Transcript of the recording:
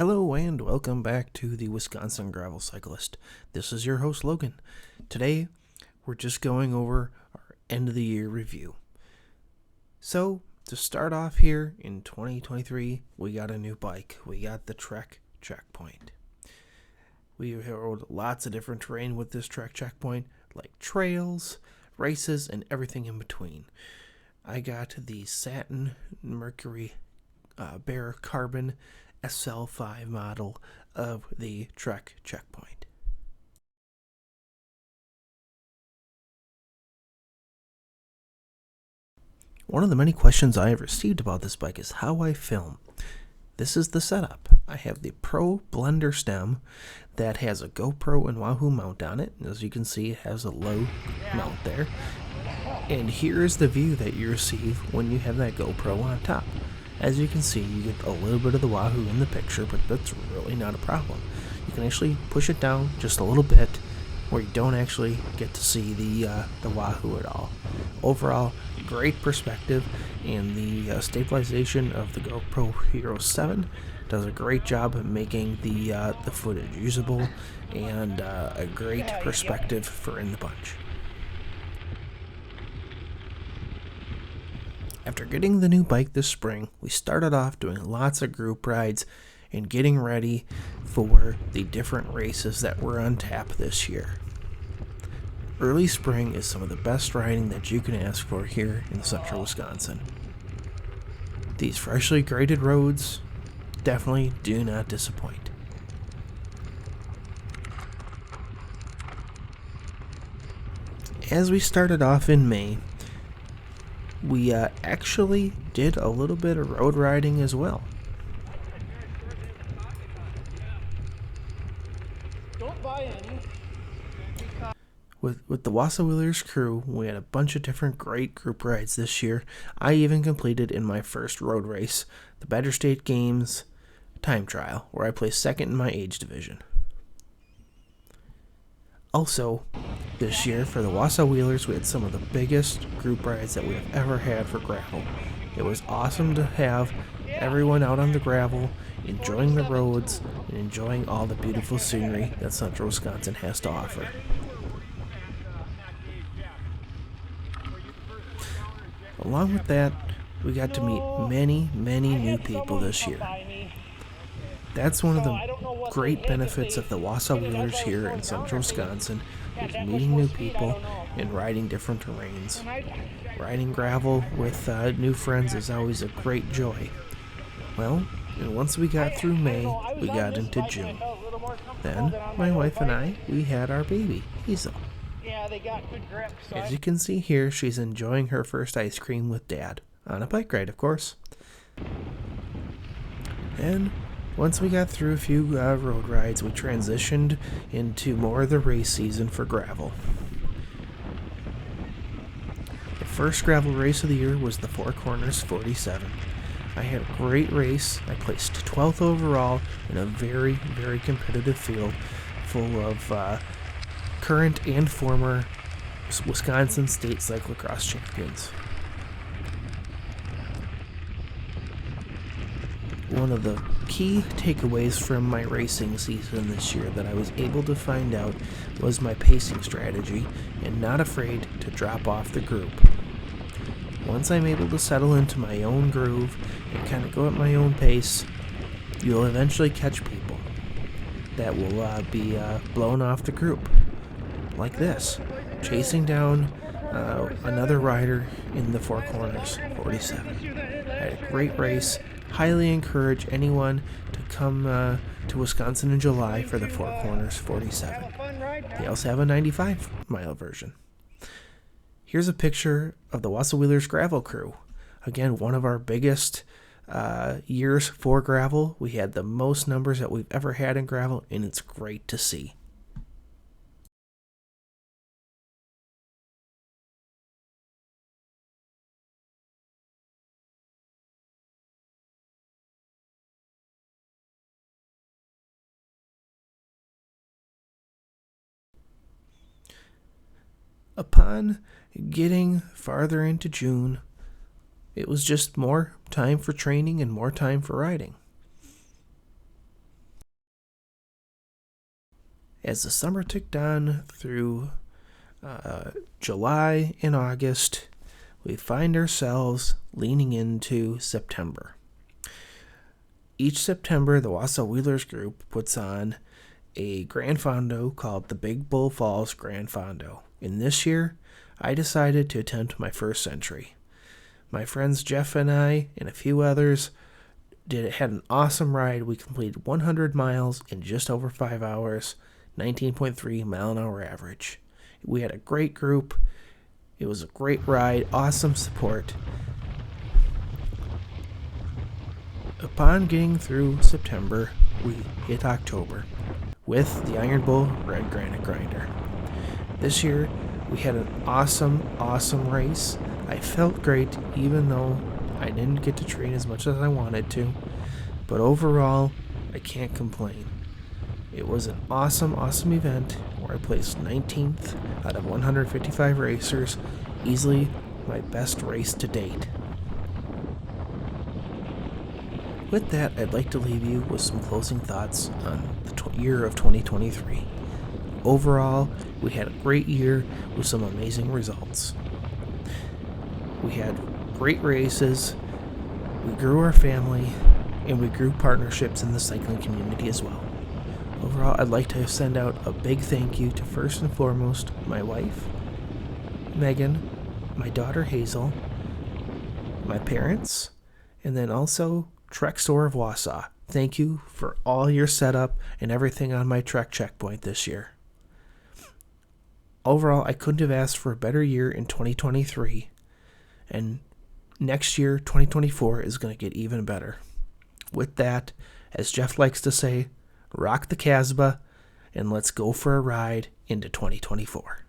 Hello and welcome back to the Wisconsin Gravel Cyclist. This is your host Logan. Today we're just going over our end of the year review. So to start off here in 2023, we got a new bike. We got the Trek Checkpoint. We rode lots of different terrain with this Trek Checkpoint, like trails, races, and everything in between. I got the Satin Mercury Bear Carbon SL5 model of the Trek Checkpoint. One of the many questions I have received about this bike is how I film. This is the setup. I have the Pro Blender stem that has a GoPro and Wahoo mount on it. As you can see, it has a low mount there. And here is the view that you receive when you have that GoPro on top. As you can see, you get a little bit of the Wahoo in the picture, but that's really not a problem. You can actually push it down just a little bit where you don't actually get to see the Wahoo at all. Overall, great perspective, and the stabilization of the GoPro Hero 7 does a great job of making the footage usable and a great perspective for in the bunch. After getting the new bike this spring, we started off doing lots of group rides and getting ready for the different races that were on tap this year. Early spring is some of the best riding that you can ask for here in central Wisconsin. These freshly graded roads definitely do not disappoint. As we started off in May, we actually did a little bit of road riding as well. Don't buy any. With the Wassa Wheelers crew, we had a bunch of different great group rides this year. I even completed in my first road race the Badger State Games time trial, where I placed second in my age division. Also, this year for the Wassa Wheelers, we had some of the biggest group rides that we have ever had for gravel. It was awesome to have everyone out on the gravel, enjoying the roads, and enjoying all the beautiful scenery that central Wisconsin has to offer. Along with that, we got to meet many new people this year. That's one of the great benefits of the Wassa Wheelers here in central Wisconsin, is meeting new people and riding different terrains. Riding gravel with new friends is always a great joy. Well, and once we got through May, we got into June. Then, my wife and I, we had our baby, Hazel. As you can see here, she's enjoying her first ice cream with Dad, on a bike ride, of course. And once we got through a few road rides, we transitioned into more of the race season for gravel. The first gravel race of the year was the Four Corners 47. I had a great race. I placed 12th overall in a very competitive field full of current and former Wisconsin State Cyclocross champions. One of the key takeaways from my racing season this year that I was able to find out was my pacing strategy and not afraid to drop off the group. Once I'm able to settle into my own groove and kind of go at my own pace, you'll eventually catch people that will be blown off the group. Like this, chasing down another rider in the Four Corners 47. I had a great race. Highly encourage anyone to come to Wisconsin in July for the Four Corners 47. They also have a 95-mile version. Here's a picture of the Wassa Wheelers gravel crew. Again, one of our biggest years for gravel. We had the most numbers that we've ever had in gravel, and it's great to see. Upon getting farther into June, it was just more time for training and more time for riding. As the summer ticked on through July and August, we find ourselves leaning into September. Each September, the Wausau Wheelers group puts on a Grand Fondo called the Big Bull Falls Grand Fondo. And this year, I decided to attempt my first century. My friends Jeff and I and a few others had an awesome ride. We completed 100 miles in just over 5 hours, 19.3 mile an hour average. We had a great group. It was a great ride, awesome support. Upon getting through September, we hit October with the Iron Bull Red Granite Grinder. This year, we had an awesome race. I felt great even though I didn't get to train as much as I wanted to. But overall, I can't complain. It was an awesome event where I placed 19th out of 155 racers, easily my best race to date. With that, I'd like to leave you with some closing thoughts on the year of 2023. Overall, we had a great year with some amazing results. We had great races, we grew our family, and we grew partnerships in the cycling community as well. Overall, I'd like to send out a big thank you to first and foremost my wife, Megan, my daughter Hazel, my parents, and then also Trek Store of Wausau. Thank you for all your setup and everything on my Trek checkpoint this year. Overall, I couldn't have asked for a better year in 2023, and next year, 2024, is going to get even better. With that, as Jeff likes to say, rock the Casbah, and let's go for a ride into 2024.